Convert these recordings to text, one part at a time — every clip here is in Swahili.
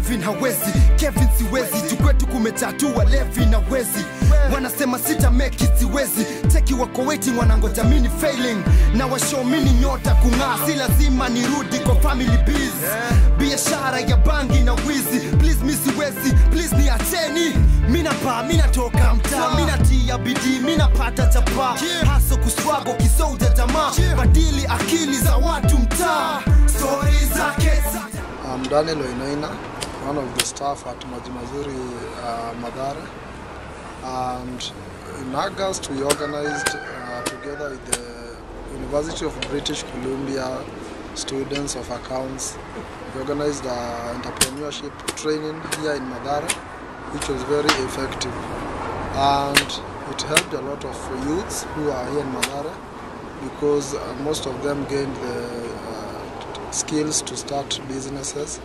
Kevin hawezi, Kevin siwezi. Tukwetu kumetatua levi na wezi. Wanasema sita make it siwezi. Teki wako waiting wanangoja mini failing. Na washow mini nyota kung'aa. Si lazima nirudi kwa family biz. Biashara ya bangi na wizi. Please mi siwezi, please ni acheni. Mina pa, mina toka mtaa. Mina tia bidii, mina pata chapa. Haso kuswago kisoja jamaa. Badili akili za watu mtaa. Stories zake. I'm Daniel Wainaina, one of the staff at Maji Mazuri Mathare, and in August we organized together with the University of British Columbia students of accounts, we organized entrepreneurship training here in Mathare, which was very effective, and it helped a lot of youths who are here in Mathare because most of them gained the skills to start businesses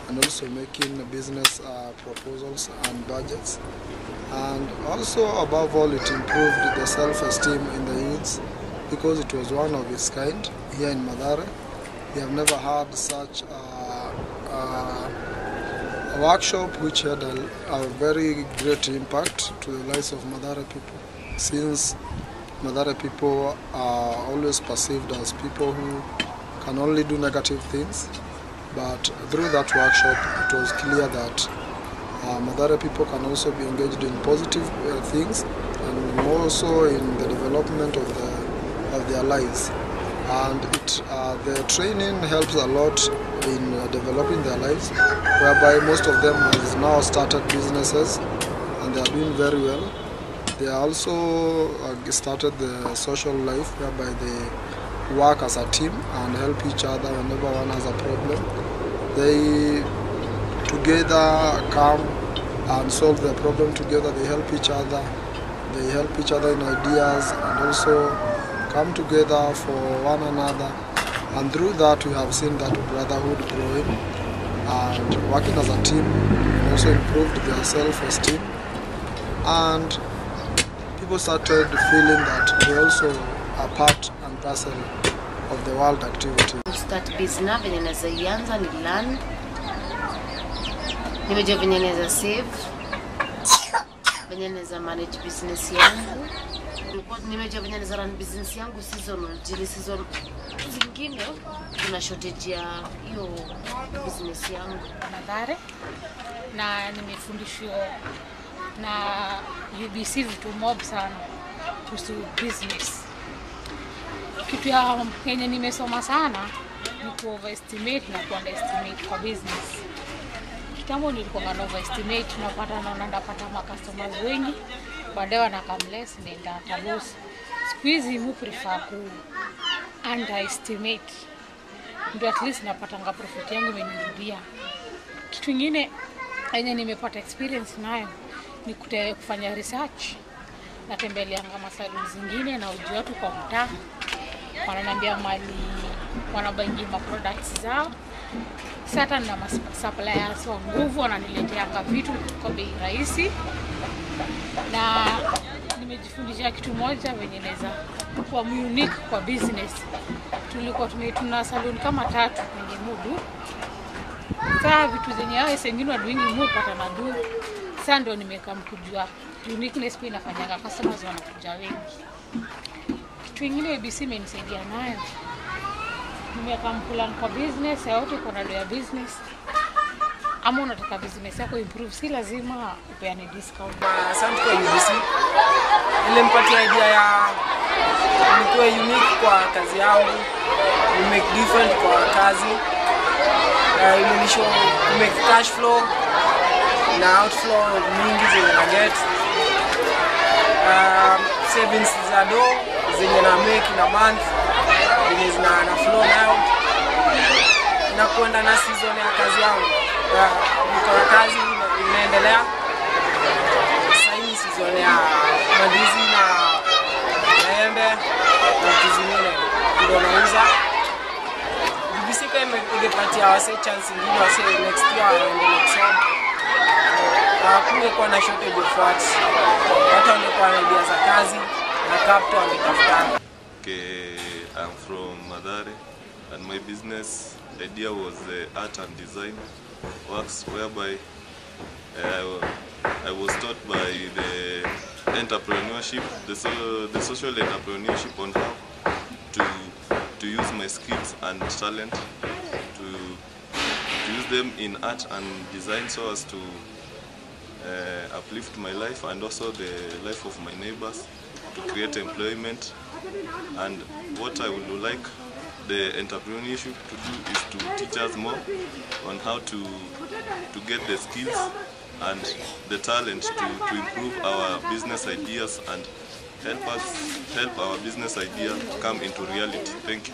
and also making business proposals and budgets. And also above all, it improved the self-esteem in the youths because it was one of its kind here in Mathare. We have never had such a workshop which had a very great impact to the lives of Mathare people, since Mathare people are always perceived as people who can only do negative things, but through that workshop it was clear that Mathare people can also be engaged in positive things and also in the development of their lives. And the training helps a lot in developing their lives, whereby most of them have now started businesses and they are doing very well. They also started the social life, whereby they work as a team and help each other whenever one has a problem. They together come and solve the problem together. They help each other. They help each other in ideas and also come together for one another. And through that we have seen that brotherhood growing and working as a team also improved their self-esteem. And people started feeling that they also are part and parcel of the world activity. Start business venye naweza ianza ni learn. Nimejua venye naweza save. Venye naweza manage business yangu. Nimejua venye naweza run business yangu seasonal. Jili season zingine kuna shortage ya hiyo business yangu. Mathare na nimefundishwa na UBC vitu mob sana kuhusu business. Kitu ya yenye nimesoma sana ni ku overestimate na ku underestimate kwa business. Kitambo nilikuwa na overestimate, tunapata naona ndapata customers wengi, baadaye wanakamless nenda tabus. Siku hizi mu prefer ku underestimate, ndio at least napata profit yangu imenirudia. Kitu kingine yenye nimepata experience nayo ni kufanya research. Natembeleanga masaluni zingine na ujua watu kwa mtaa. Wananiambia mali wanabaingi ma products zao. Sasa na suppliers wa nguvu wananiletea vitu kwa bei rahisi. Na nimejifundisha kitu moja venye naweza kuwa unique kwa business. Tulikuwa tuna salon kama 3 kwenye Mudu. Sasa vitu zenye hao wengine wa doing mu pata na do. Sasa ndio nimekamkujua uniqueness pia inafanyanga customers wanakuja wengi. Kitu kingine ABC imenisaidia nayo. Nimekamplan kwa business, yote kuna ndio ya business. Ama unataka business yako improve, si lazima upeane discount. Asante kwa UBC. Ile mpatia idea ya nikuwe unique kwa kazi yangu, make different kwa kazi. Imenisho make cash flow na outflow mingi zenye na get. Savings za do zenye na make na month zenye na flow now na kuenda na season ya kazi yangu. Kwa kazi inaendelea sasa, hii season ya mandizi na maembe na kizingine ndio nauza. UBC kama ingepatia wase chance nyingine wase next year waendelee kusoma. Kungekuwa na shortage of what watu wangekuwa na idea za kazi na capital wangetafuta. I'm from Mathare. and my business idea was art and design works, whereby I was taught by the entrepreneurship, the social entrepreneurship on how to use my skills and talent to use them in art and design so as to uplift my life and also the life of my neighbors, to create employment. And what I would like the entrepreneurship to do is to teach us more on how to get the skills and the talent to improve our business ideas and help our business idea come into reality. Thank you.